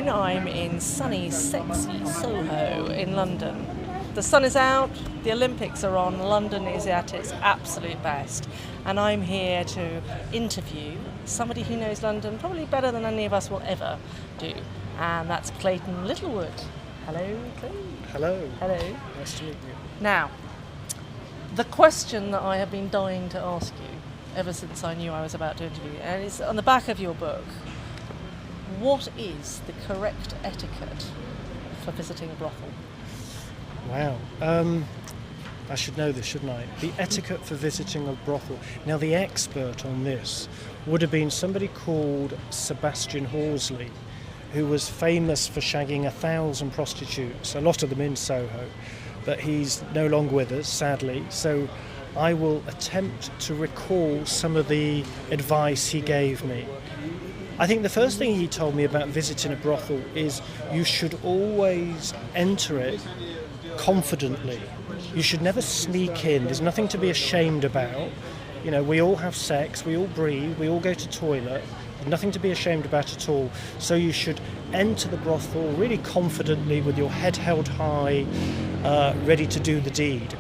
afternoon. I'm in sunny, sexy Soho in London. The sun is out, the Olympics are on, London is at its absolute best, and I'm here to interview somebody who knows London probably better than any of us will ever do, and that's Clayton Littlewood. Hello, Clayton. Hello. Hello. Nice to meet you. Now, the question that I have been dying to ask you ever since I knew I was about to interview you, and it's on the back of your book. What is the correct etiquette for visiting a brothel? Wow. I should know this, shouldn't I? The etiquette for visiting a brothel. Now, the expert on this would have been somebody called Sebastian Horsley, who was famous for shagging 1,000 prostitutes, a lot of them in Soho, but he's no longer with us, sadly. So I will attempt to recall some of the advice he gave me. I think the first thing he told me about visiting a brothel is you should always enter it confidently. You should never sneak in. There's nothing to be ashamed about. You know, we all have sex, we all breathe, we all go to toilet. There's nothing to be ashamed about at all. So you should enter the brothel really confidently with your head held high, ready to do the deed.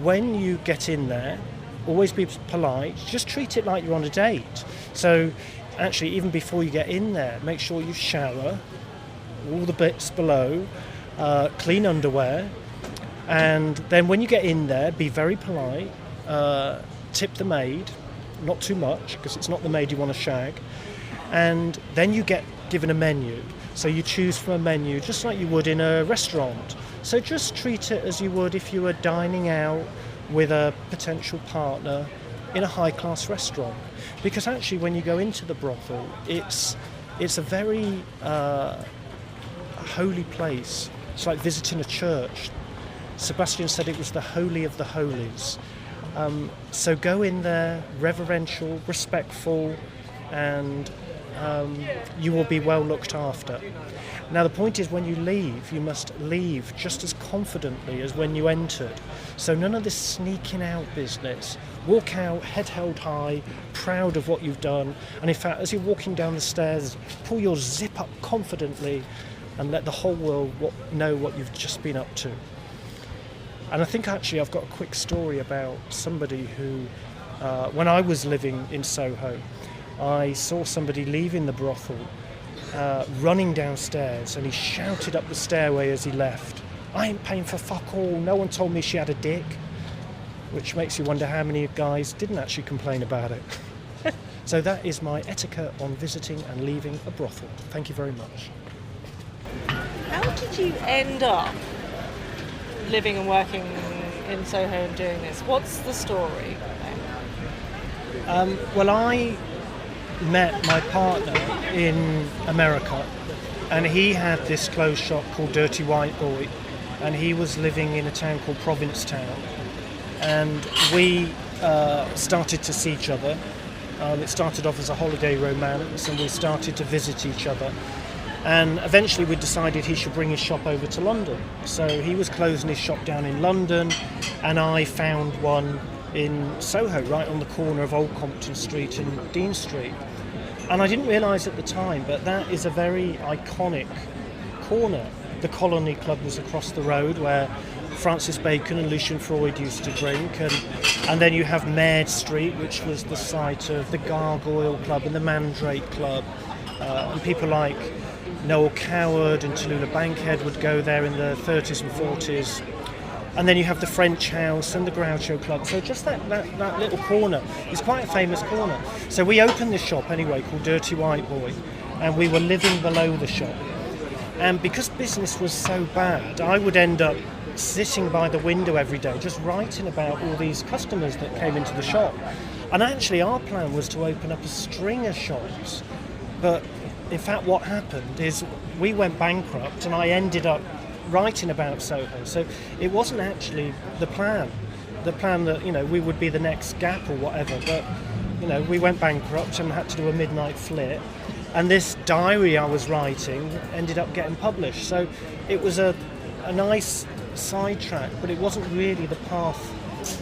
When you get in there, always be polite. Just treat it like you're on a date. So actually, even before you get in there, make sure you shower, all the bits below, clean underwear, and then when you get in there, be very polite, tip the maid, not too much, because it's not the maid you want to shag, and then you get given a menu. So you choose from a menu, just like you would in a restaurant. So just treat it as you would if you were dining out with a potential partner in a high-class restaurant. Because actually, when you go into the brothel, it's a very holy place. It's like visiting a church. Sebastian said it was the holy of the holies. So go in there, reverential, respectful, and you will be well looked after. Now the point is, when you leave, you must leave just as confidently as when you entered. So none of this sneaking out business. Walk out, head held high, proud of what you've done. And in fact, as you're walking down the stairs, pull your zip up confidently and let the whole world know what you've just been up to. And I think actually I've got a quick story about somebody who, when I was living in Soho, I saw somebody leaving the brothel, running downstairs, and he shouted up the stairway as he left, "I ain't paying for fuck all, no one told me she had a dick," which makes you wonder how many guys didn't actually complain about it. So that is my etiquette on visiting and leaving a brothel. Thank you very much. How did you end up living and working in Soho and doing this? What's the story? Well, I met my partner in America, and he had this clothes shop called Dirty White Boy, and he was living in a town called Provincetown, and we started to see each other. It started off as a holiday romance, and we started to visit each other, and eventually we decided he should bring his shop over to London. So he was closing his shop down in London, and I found one in Soho, right on the corner of Old Compton Street and Dean Street. And I didn't realise at the time, but that is a very iconic corner. The Colony Club was across the road, where Francis Bacon and Lucian Freud used to drink, and then you have Maid Street, which was the site of the Gargoyle Club and the Mandrake Club, and people like Noel Coward and Tallulah Bankhead would go there in the 30s and 40s. And then you have the French House and the Groucho Club. So just that little corner is quite a famous corner. So we opened this shop anyway called Dirty White Boy, and we were living below the shop. And because business was so bad, I would end up sitting by the window every day just writing about all these customers that came into the shop. And actually our plan was to open up a string of shops. But in fact what happened is we went bankrupt, and I ended up writing about Soho. So it wasn't actually the plan that, you know, we would be the next Gap or whatever, but, you know, we went bankrupt and had to do a midnight flit, and this diary I was writing ended up getting published. So it was a nice sidetrack, but it wasn't really the path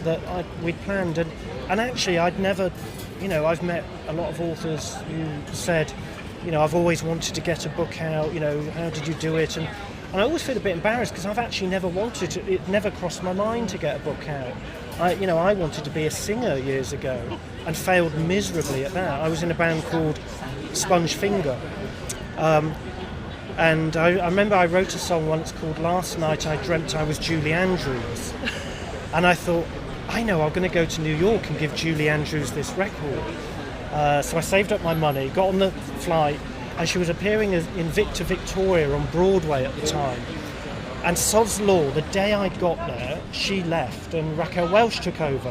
that we'd planned. And actually I'd never, you know, I've met a lot of authors who said, I've always wanted to get a book out, how did you do it? And I always feel a bit embarrassed because I've actually never wanted to, it never crossed my mind to get a book out. I wanted to be a singer years ago and failed miserably at that. I was in a band called Sponge Finger. And I remember I wrote a song once called Last Night I Dreamt I Was Julie Andrews. And I thought, I'm going to go to New York and give Julie Andrews this record. So I saved up my money, got on the flight, and she was appearing in Victor Victoria on Broadway at the time. And sod's law, the day I got there, she left and Raquel Welch took over.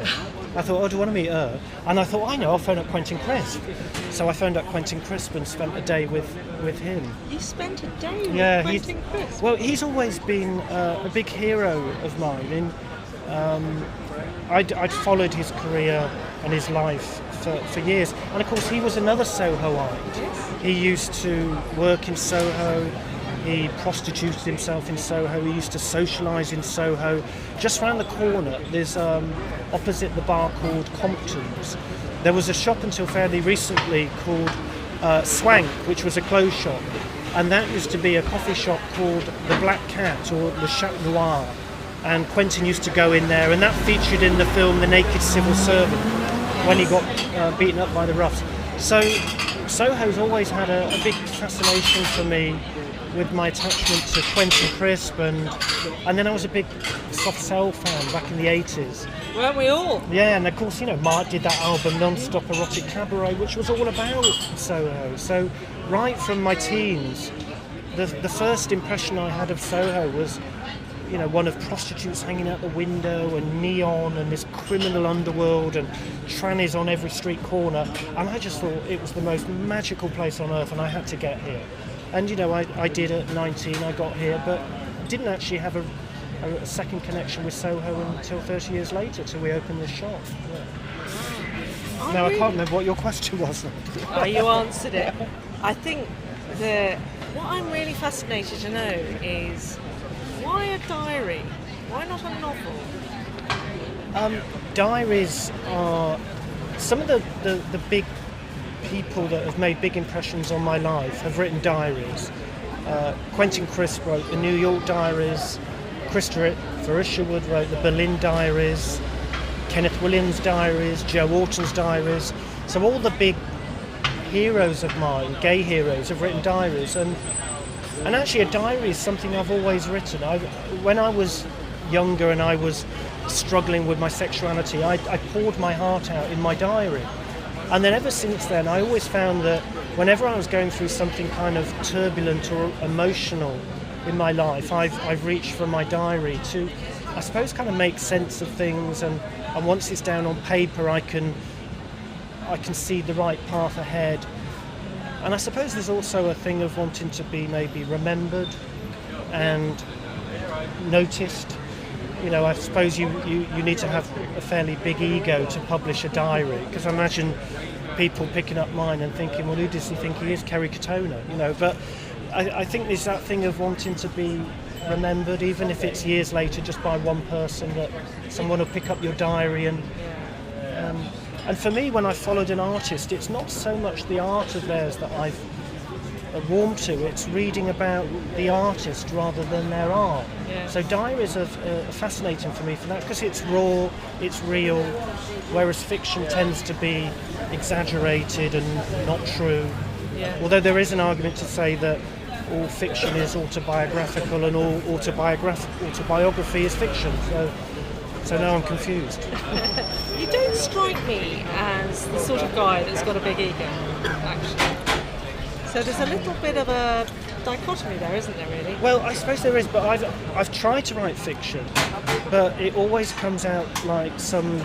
I thought, do you want to meet her? And I thought, I'll phone up Quentin Crisp. So I phoned up Quentin Crisp and spent a day with him. You spent a day with Quentin Crisp? Well, he's always been a big hero of mine. I'd followed his career and his life for years. And of course, he was another Sohoite. Yes. He used to work in Soho. He prostituted himself in Soho. He used to socialise in Soho. Just round the corner, there's opposite the bar called Compton's. There was a shop until fairly recently called Swank, which was a clothes shop. And that used to be a coffee shop called the Black Cat or the Chat Noir. And Quentin used to go in there, and that featured in the film The Naked Civil Servant when he got beaten up by the roughs. So Soho's always had a big fascination for me with my attachment to Quentin Crisp, and then I was a big Soft Cell fan back in the 80s. Weren't we all? Yeah, and of course, Mark did that album Non-Stop Erotic Cabaret, which was all about Soho. So right from my teens, the first impression I had of Soho was, one of prostitutes hanging out the window and neon and this criminal underworld and trannies on every street corner. And I just thought it was the most magical place on earth and I had to get here. And, I did at 19, I got here, but didn't actually have a second connection with Soho until 30 years later, till we opened this shop. Yeah. Now, I can't remember what your question was. You answered it. I think what I'm really fascinated to know is, why a diary? Why not a novel? Diaries are some of the big people that have made big impressions on my life have written diaries. Quentin Crisp wrote the New York diaries. Christopher Isherwood wrote the Berlin diaries. Kenneth Williams' diaries. Joe Orton's diaries. So all the big heroes of mine, gay heroes, have written diaries. And actually, a diary is something I've always written. When I was younger and I was struggling with my sexuality, I poured my heart out in my diary. And then ever since then, I always found that whenever I was going through something kind of turbulent or emotional in my life, I've reached for my diary to, I suppose, kind of make sense of things. And once it's down on paper, I can see the right path ahead. And I suppose there's also a thing of wanting to be maybe remembered and noticed. I suppose you need to have a fairly big ego to publish a diary, because I imagine people picking up mine and thinking, well, who does he think he is, Kerry Katona? But I think there's that thing of wanting to be remembered, even if it's years later, just by one person, that someone will pick up your diary. And for me, when I followed an artist, it's not so much the art of theirs that I've warmed to, it's reading about the artist rather than their art. Yeah. So diaries are fascinating for me for that, because it's raw, it's real, whereas fiction tends to be exaggerated and not true. Yeah. Although there is an argument to say that all fiction is autobiographical and all autobiography is fiction. So now I'm confused. You don't strike me as the sort of guy that's got a big ego, actually. So there's a little bit of a dichotomy there, isn't there, really? Well, I suppose there is, but I've tried to write fiction, but it always comes out like some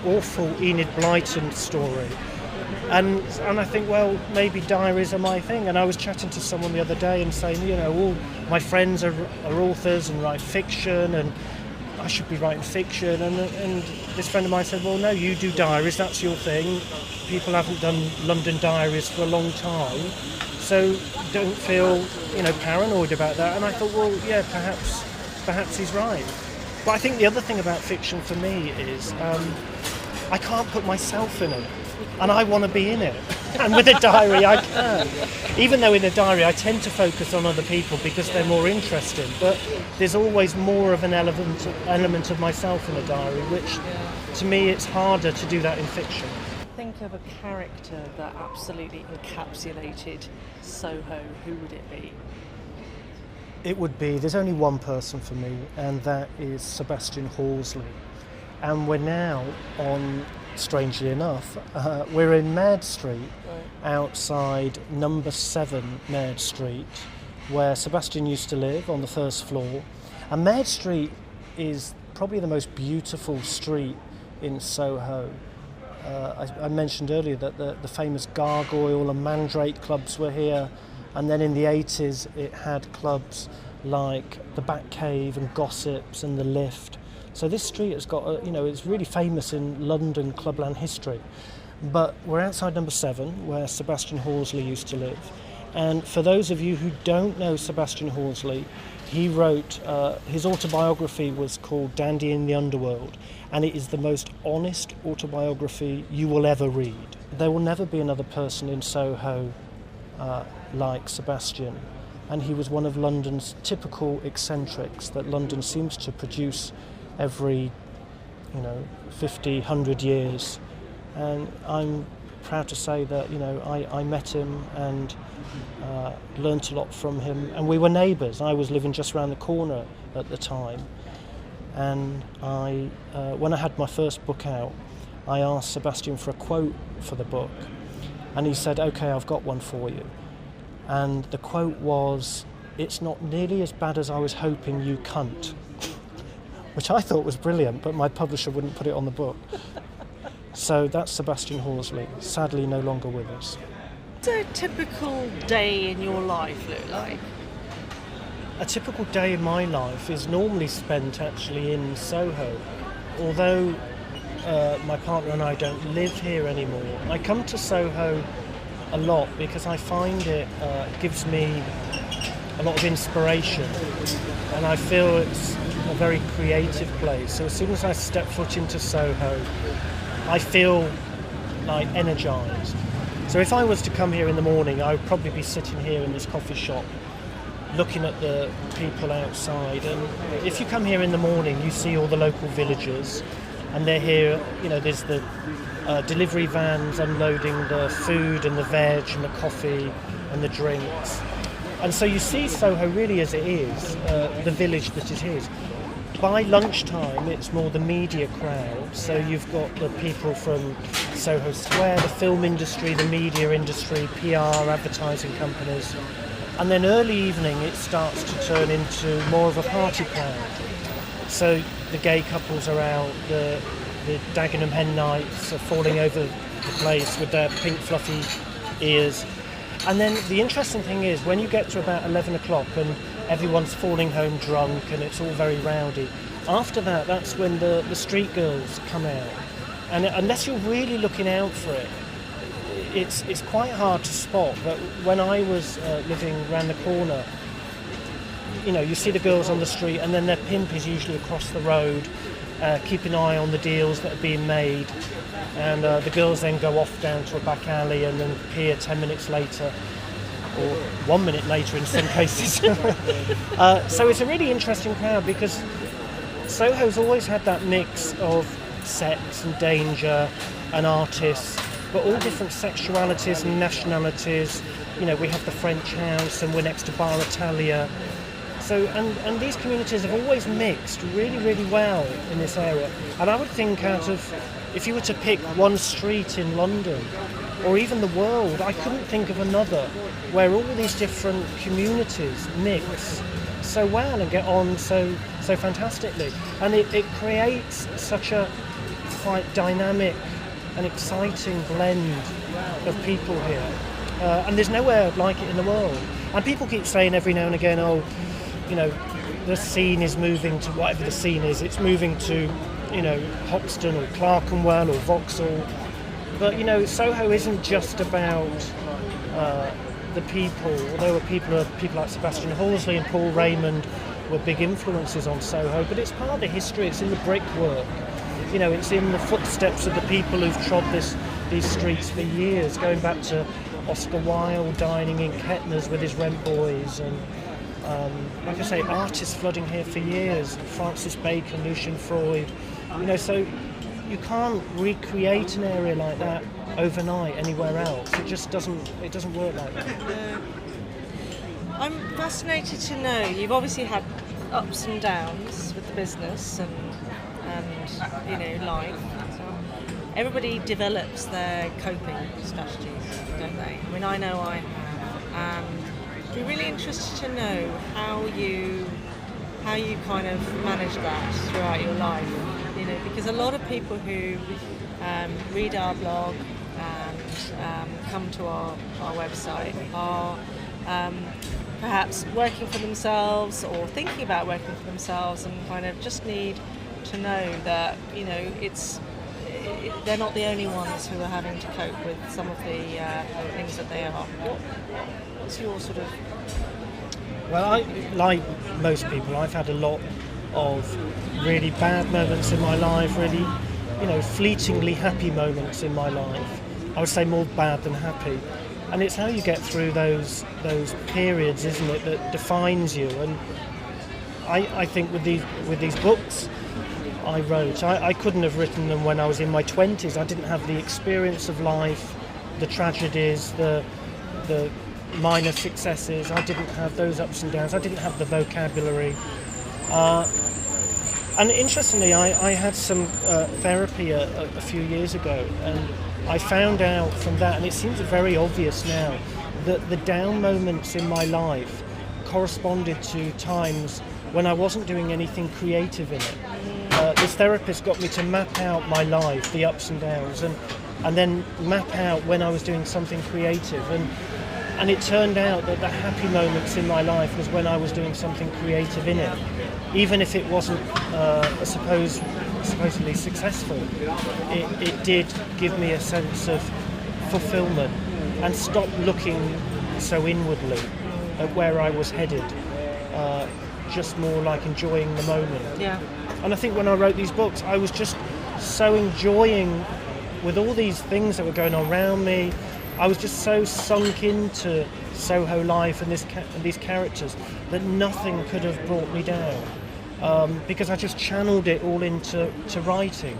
awful Enid Blyton story. And I think, well, maybe diaries are my thing. And I was chatting to someone the other day and saying, all my friends are authors and write fiction, and I should be writing fiction. And this friend of mine said, well, no, you do diaries, that's your thing. People haven't done London diaries for a long time, so don't feel, paranoid about that. And I thought, well, yeah, perhaps he's right. But I think the other thing about fiction for me is I can't put myself in it, and I want to be in it. And with a diary, I can. Even though in a diary, I tend to focus on other people because they're more interesting. But there's always more of an element of myself in a diary, which, to me, it's harder to do that in fiction. Think of a character that absolutely encapsulated Soho. Who would it be? It would be, there's only one person for me, and that is Sebastian Horsley. And we're now on, strangely enough, we're in Maid Street, outside number 7 Maid Street, where Sebastian used to live on the first floor. And Maid Street is probably the most beautiful street in Soho. I mentioned earlier that the famous Gargoyle and Mandrake clubs were here, and then in the 80s it had clubs like the Bat Cave and Gossips and the Lift. So this street has got, it's really famous in London clubland history. But we're outside number 7, where Sebastian Horsley used to live. And for those of you who don't know Sebastian Horsley, he wrote, his autobiography was called Dandy in the Underworld, and it is the most honest autobiography you will ever read. There will never be another person in Soho like Sebastian, and he was one of London's typical eccentrics that London seems to produce every 50, 100 years. And I'm proud to say that I met him and learnt a lot from him, and we were neighbours. I was living just around the corner at the time, and when I had my first book out, I asked Sebastian for a quote for the book, and he said, "Okay, I've got one for you." And the quote was, "It's not nearly as bad as I was hoping, you cunt," which I thought was brilliant, but my publisher wouldn't put it on the book. So that's Sebastian Horsley, sadly no longer with us. What's a typical day in your life look like? A typical day in my life is normally spent actually in Soho. Although my partner and I don't live here anymore, I come to Soho a lot because I find it gives me a lot of inspiration, and I feel it's a very creative place. So as soon as I step foot into Soho, I feel like energised. So if I was to come here in the morning, I would probably be sitting here in this coffee shop looking at the people outside. And if you come here in the morning, you see all the local villagers, and they're here, there's the delivery vans unloading the food and the veg and the coffee and the drinks. And so you see Soho really as it is, the village that it is. By lunchtime, it's more the media crowd. So you've got the people from Soho Square, the film industry, the media industry, PR, advertising companies. And then early evening, it starts to turn into more of a party crowd. So the gay couples are out, the Dagenham hen knights are falling over the place with their pink fluffy ears. And then the interesting thing is, when you get to about 11 o'clock and everyone's falling home drunk and it's all very rowdy, after that, that's when the street girls come out. And unless you're really looking out for it, it's quite hard to spot. But when I was living around the corner, you see the girls on the street, and then their pimp is usually across the road, keeping an eye on the deals that are being made. And the girls then go off down to a back alley and then appear 10 minutes later, or 1 minute later in some cases. So it's a really interesting crowd, because Soho's always had that mix of sex and danger and artists, but all different sexualities and nationalities. We have the French house, and we're next to Bar Italia. So, and these communities have always mixed really, really well in this area. And I would think, if you were to pick one street in London, or even the world, I couldn't think of another where all these different communities mix so well and get on so fantastically. And it creates such a quite dynamic and exciting blend of people here. And there's nowhere like it in the world. And people keep saying every now and again, the scene is moving to whatever the scene is. It's moving to, Hoxton or Clerkenwell or Vauxhall. But, Soho isn't just about the people, although people like Sebastian Horsley and Paul Raymond were big influences on Soho, but it's part of the history. It's in the brickwork. It's in the footsteps of the people who've trod this these streets for years, going back to Oscar Wilde dining in Kettner's with his rent boys, and like I say, artists flooding here for years, Francis Bacon, Lucian Freud, so you can't recreate an area like that overnight anywhere else. It just doesn't work like that. Yeah. I'm fascinated to know, you've obviously had ups and downs with the business and life. Everybody develops their coping strategies, don't they? I mean, I know I have. I'd be really interested to know how you kind of manage that throughout your life. Because a lot of people who read our blog and come to our website are perhaps working for themselves or thinking about working for themselves, and kind of just need to know that they're not the only ones who are having to cope with some of the things that they are. What's your sort of... Well, like most people, I've had a lot of really bad moments in my life, really, fleetingly happy moments in my life. I would say more bad than happy. And it's how you get through those periods, isn't it, that defines you. And I think with these books I wrote, I couldn't have written them when I was in my 20s. I didn't have the experience of life, the tragedies, the minor successes. I didn't have those ups and downs. I didn't have the vocabulary. And interestingly, I had some therapy a few years ago, and I found out from that, and it seems very obvious now, that the down moments in my life corresponded to times when I wasn't doing anything creative in it. This therapist got me to map out my life, the ups and downs, and then map out when I was doing something creative. And it turned out that the happy moments in my life was when I was doing something creative in it. Even if it wasn't, supposedly successful, it did give me a sense of fulfillment and stop looking so inwardly at where I was headed, just more like enjoying the moment. Yeah. And I think when I wrote these books, I was just so enjoying with all these things that were going on around me. I was just so sunk into Soho life and these characters that nothing could have brought me down, because I just channeled it all into writing,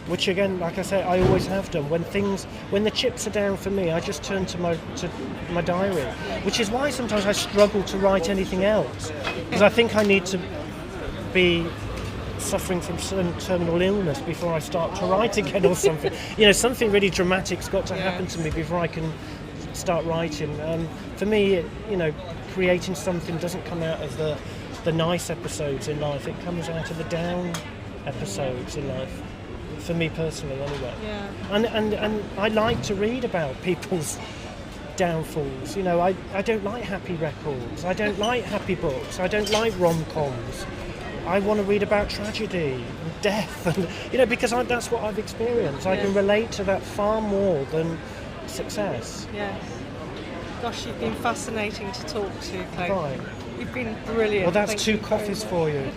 which again, like I say, I always have done. When the chips are down for me, I just turn to my diary, which is why sometimes I struggle to write anything else, because I think I need to be suffering from some terminal illness before I start to write again or something. Something really dramatic's got to happen to me before I can start writing. For me, creating something doesn't come out of the nice episodes in life. It comes out of the down episodes in life. For me personally, anyway. Yeah. And I like to read about people's downfalls. I don't like happy records. I don't like happy books. I don't like rom-coms. I want to read about tragedy and death, and because that's what I've experienced. I can relate to that far more than success. Yeah. Gosh, you've been fascinating to talk to, Clayton. Right. You've been brilliant. Well, that's Thank 2 you coffees for you.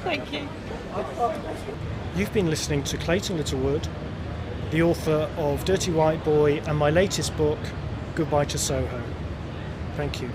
Thank you. You've been listening to Clayton Littlewood, the author of Dirty White Boy and my latest book, Goodbye to Soho. Thank you.